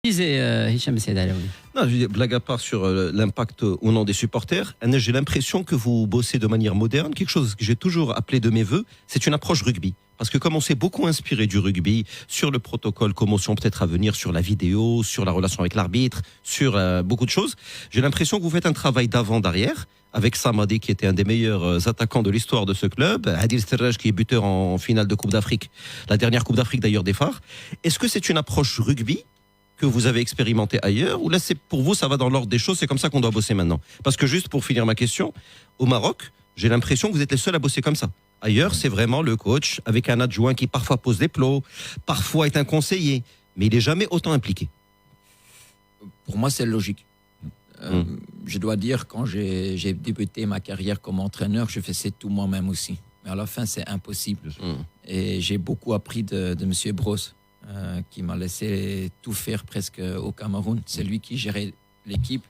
disait Hicham Sedalaoui. Non, je dis, blague à part sur l'impact au nom des supporters, j'ai l'impression que vous bossez de manière moderne, quelque chose que j'ai toujours appelé de mes voeux, c'est une approche rugby. Parce que comme on s'est beaucoup inspiré du rugby, sur le protocole commotion peut-être à venir, sur la vidéo, sur la relation avec l'arbitre, sur beaucoup de choses, j'ai l'impression que vous faites un travail d'avant, d'arrière, avec Samadi qui était un des meilleurs attaquants de l'histoire de ce club, Adil Serraj qui est buteur en finale de Coupe d'Afrique, la dernière Coupe d'Afrique d'ailleurs des phares. Est-ce que c'est une approche rugby que vous avez expérimenté ailleurs, ou là c'est pour vous ça va dans l'ordre des choses, c'est comme ça qu'on doit bosser maintenant? Parce que juste pour finir ma question, au Maroc, j'ai l'impression que vous êtes les seuls à bosser comme ça. Ailleurs, c'est vraiment le coach avec un adjoint qui parfois pose des plots, parfois est un conseiller, mais il n'est jamais autant impliqué. Pour moi, c'est logique. Je dois dire, quand j'ai débuté ma carrière comme entraîneur, je faisais tout moi-même aussi. Mais à la fin, c'est impossible. Et j'ai beaucoup appris de M. Bros, qui m'a laissé tout faire presque au Cameroun. C'est lui qui gérait l'équipe.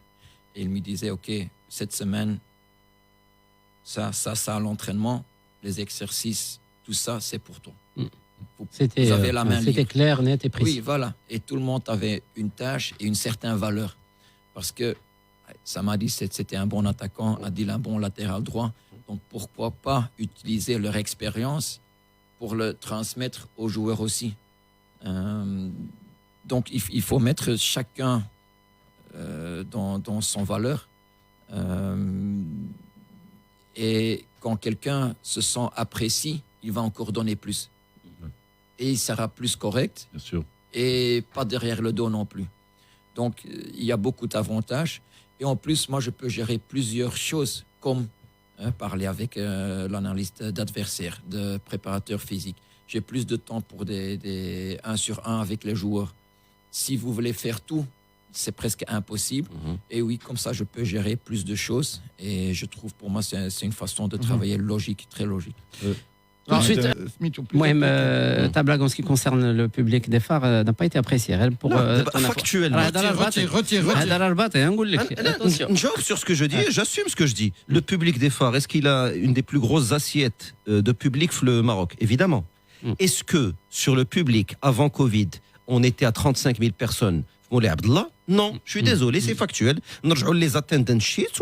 Et il me disait, OK, cette semaine, ça à l'entraînement, les exercices, tout ça, c'est pour toi. C'était, vous avez la main c'était libre. clair, net et précis. Oui, voilà. Et tout le monde avait une tâche et une certaine valeur. Parce que ça m'a dit c'était un bon attaquant, Adil un bon latéral droit. Donc pourquoi pas utiliser leur expérience pour le transmettre aux joueurs aussi. Donc il faut mettre chacun dans son valeur. Et quand quelqu'un se sent apprécié, il va encore donner plus. Et il sera plus correct. Bien sûr. Et pas derrière le dos non plus. Donc, il y a beaucoup d'avantages. Et en plus, moi, je peux gérer plusieurs choses, comme parler avec l'analyste d'adversaire, de préparateur physique. J'ai plus de temps pour des 1 sur 1 avec les joueurs. Si vous voulez faire tout, c'est presque impossible. Et oui, comme ça, je peux gérer plus de choses. Et je trouve, pour moi, c'est une façon de travailler logique, très logique. Ensuite, ta blague en ce qui concerne le public des phares n'a pas été appréciée. Factuellement. Attention. Sur ce que je dis, j'assume ce que je dis. Le public des phares, est-ce qu'il a une des plus grosses assiettes de public le Maroc? Évidemment. Est-ce que sur le public, avant Covid, on était à 35 000 personnes? Non, je suis désolé, c'est factuel. Les attendance sheets,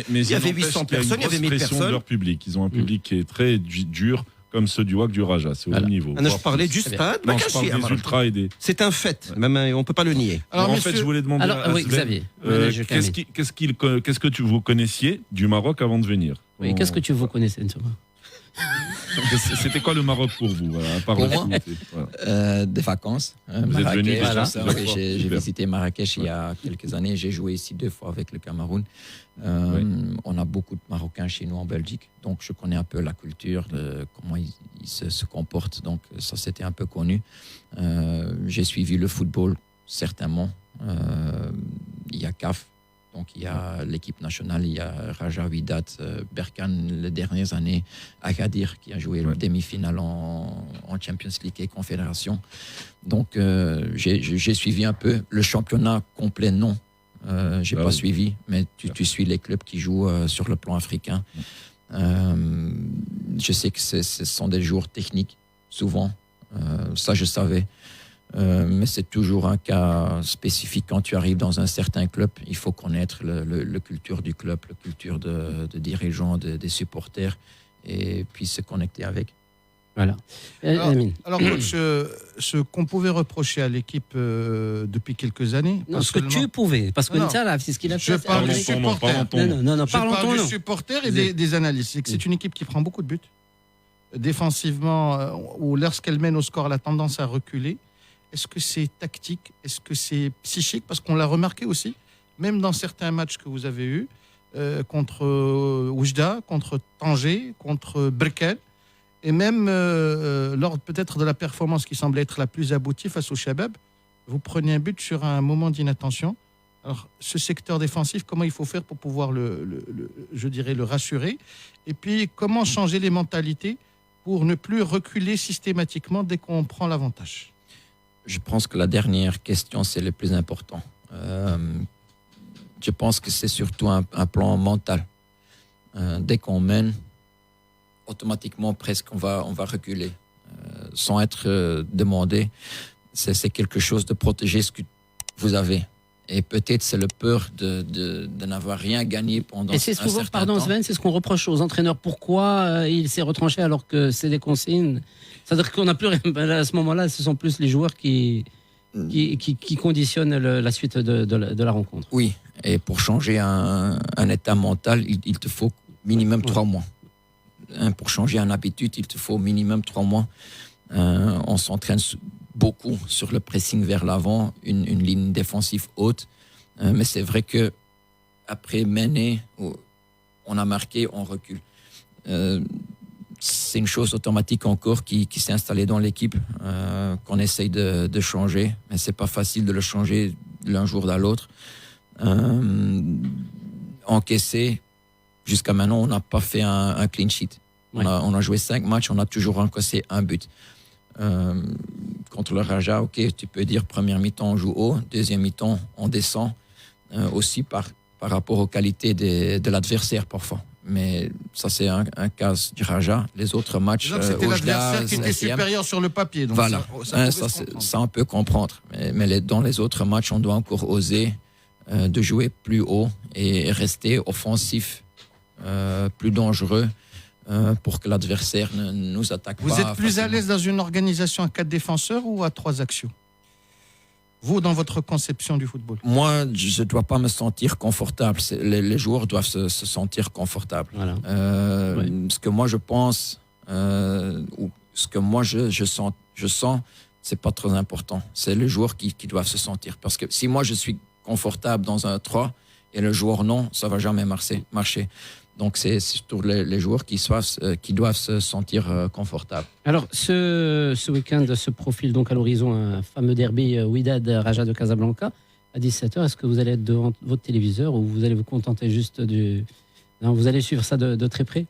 mais il y avait 800 personnes, il y avait 1000 personnes. De leur public. Ils ont un public qui est très dur, comme ceux du WAC du Raja. C'est au même niveau. Je parlais du stade. Non, je parle des ultras et des... C'est un fait, même, on ne peut pas le nier. Alors, en fait, je voulais demander à oui, Sven, Xavier, qu'est-ce que vous connaissiez du Maroc avant de venir? Oui, qu'est-ce que vous connaissez? C'était quoi le Maroc pour vous, voilà, à part pour le moi, foot, voilà. Des vacances. Vous êtes venu déjà? J'ai visité Marrakech il y a quelques années. J'ai joué ici 2 fois avec le Cameroun. On a beaucoup de Marocains chez nous en Belgique. Donc, je connais un peu la culture, comment ils se comportent. Donc, ça, c'était un peu connu. J'ai suivi le football, certainement. Il y a CAF. Donc, il y a l'équipe nationale, il y a Raja Wydad, Berkane les dernières années, Agadir qui a joué la demi-finale en Champions League et Confédération. Donc, j'ai suivi un peu le championnat complet, non. Je n'ai pas suivi, mais tu suis les clubs qui jouent sur le plan africain. Je sais que ce sont des joueurs techniques, souvent. Ça, je savais. Mais c'est toujours un cas spécifique. Quand tu arrives dans un certain club, il faut connaître la culture du club, la culture de dirigeants, des supporters, et puis se connecter avec. Voilà. Alors coach, ce qu'on pouvait reprocher à l'équipe depuis quelques années... Non, ce que tu pouvais, parce que ça, c'est ce qu'il a fait. Je parle du supporter. Je parle du supporter et des analystes. C'est que c'est une équipe qui prend beaucoup de buts. Défensivement, ou lorsqu'elle mène au score, elle a tendance à reculer. Est-ce que c'est tactique? Est-ce que c'est psychique? Parce qu'on l'a remarqué aussi, même dans certains matchs que vous avez eus, contre Oujda, contre Tanger, contre Berkane, et même lors peut-être de la performance qui semble être la plus aboutie face au Shabab, vous prenez un but sur un moment d'inattention. Alors, ce secteur défensif, comment il faut faire pour pouvoir le rassurer? Et puis, comment changer les mentalités pour ne plus reculer systématiquement dès qu'on prend l'avantage? Je pense que la dernière question, c'est le plus important. Je pense que c'est surtout un plan mental. Dès qu'on mène, automatiquement, presque, on va reculer. Sans être demandé, c'est quelque chose de protéger ce que vous avez. Et peut-être c'est le peur de n'avoir rien gagné pendant et c'est un souvent, certain pardon temps. Sven, c'est ce qu'on reproche aux entraîneurs. Pourquoi il s'est retranché alors que c'est des consignes? C'est-à-dire qu'on n'a plus rien. À ce moment-là, ce sont plus les joueurs qui conditionnent la suite de la rencontre. Oui, et pour changer un état mental, il te faut minimum 3 mois. Pour changer une habitude, il te faut minimum 3 mois. On s'entraîne beaucoup sur le pressing vers l'avant, une ligne défensive haute. Mais c'est vrai que après mener, on a marqué, on recule. C'est une chose automatique encore qui s'est installée dans l'équipe, qu'on essaye de changer. Mais c'est pas facile de le changer d'un jour à l'autre. Encaissé, jusqu'à maintenant, on n'a pas fait un clean sheet. Ouais. On a joué 5 matchs, on a toujours encaissé un but. Contre le Raja, ok, tu peux dire première mi-temps on joue haut, deuxième mi-temps on descend, aussi par rapport aux qualités de l'adversaire parfois. Mais ça c'est un cas du Raja. Les autres matchs, c'était l'adversaire qui était supérieur sur le papier. Donc voilà, ça on peut comprendre. Mais dans les autres matchs, on doit encore oser de jouer plus haut et rester offensif, plus dangereux. Pour que l'adversaire ne nous attaque pas. Vous êtes plus facilement. à l'aise dans une organisation à 4 défenseurs ou à 3 actions? Vous, dans votre conception du football? Moi, je ne dois pas me sentir confortable. Les joueurs doivent se sentir confortables. Voilà. Ce que moi je pense, ou ce que moi je sens, c'est pas très important. C'est les joueurs qui doivent se sentir. Parce que si moi je suis confortable dans un 3 et le joueur non, ça va jamais marcher. Donc, c'est surtout les joueurs qui doivent se sentir confortables. Alors, ce week-end se profile donc à l'horizon un fameux derby Wydad Raja de Casablanca à 17h. Est-ce que vous allez être devant votre téléviseur ou vous allez vous contenter juste Non, vous allez suivre ça de très près?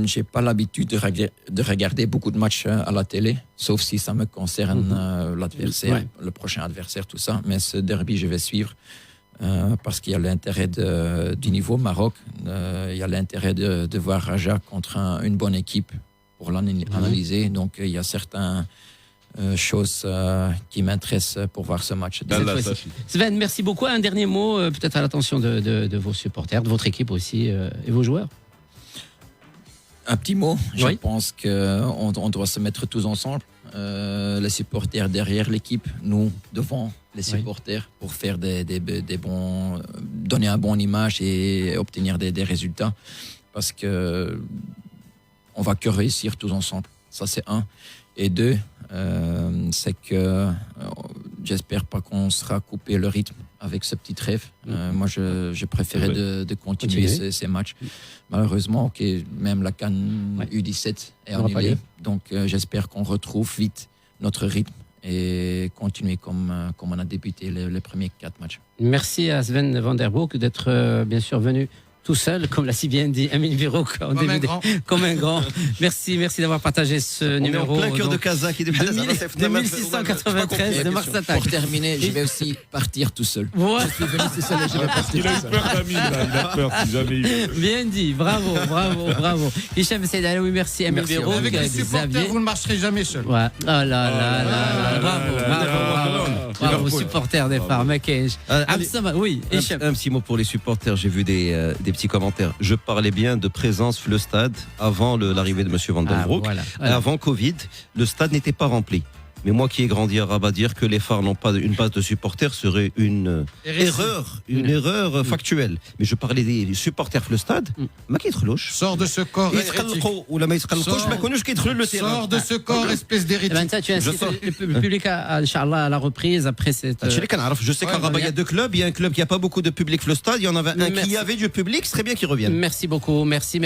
J'ai pas l'habitude de regarder beaucoup de matchs à la télé, sauf si ça me concerne l'adversaire, le prochain adversaire, tout ça. Mais ce derby, je vais suivre. Parce qu'il y a l'intérêt du niveau Maroc, il y a l'intérêt de voir Raja contre une bonne équipe pour l'analyser. Donc il y a certaines choses qui m'intéressent pour voir ce match. Sven, merci beaucoup. Un dernier mot, peut-être à l'attention de vos supporters, de votre équipe aussi et vos joueurs. Un petit mot, je pense qu'on doit se mettre tous ensemble, les supporters derrière l'équipe, nous devant les supporters pour faire des bons, donner un bon image et obtenir des résultats, parce que on va que réussir tous ensemble. Ça c'est 1. Et 2, c'est que j'espère pas qu'on sera coupé le rythme avec ce petit trêve. Moi, je préférais de continuer ces matchs. Malheureusement, même la CAN U17 est annulée. Donc, j'espère qu'on retrouve vite notre rythme et continuer comme on a débuté les premiers 4 matchs. Merci à Sven van der Broek d'être bien sûr venu tout seul, comme l'a si bien dit Emile Virouk, comme un grand. Merci d'avoir partagé ce numéro. En plein cœur de Casa qui est 2693 de Mars Attack. Pour terminer, je vais aussi partir tout seul. Ouais. Je suis venu tout seul et je vais partir tout seul. Il a eu peur d'Amine, il a peur si jamais il... Bien dit, bravo. Hicham Seydaloui, merci Emile Virouk. Avec les supporters, vous ne marcherez jamais seul. Ouais. Oh là. Bravo, supporters des phares. Oui, Hicham. Un petit mot pour les supporters. J'ai vu des petits commentaires. Je parlais bien de présence le stade avant l'arrivée de M. Van den Broek. Voilà. Avant Covid, le stade n'était pas rempli. Mais moi qui ai grandi à Rabat, dire que les phares n'ont pas une base de supporters serait une erreur factuelle. Mais je parlais des supporters le stade. Sors de ce corps. Sors de ce corps, espèce d'hérétique. Tu incites le public à la reprise après cette. Je sais qu'à Rabat, il y a 2 clubs. Il y a un club qui n'a pas beaucoup de public le stade. Il y en avait un qui avait du public. Ce serait bien qu'il revienne. Merci beaucoup. Merci.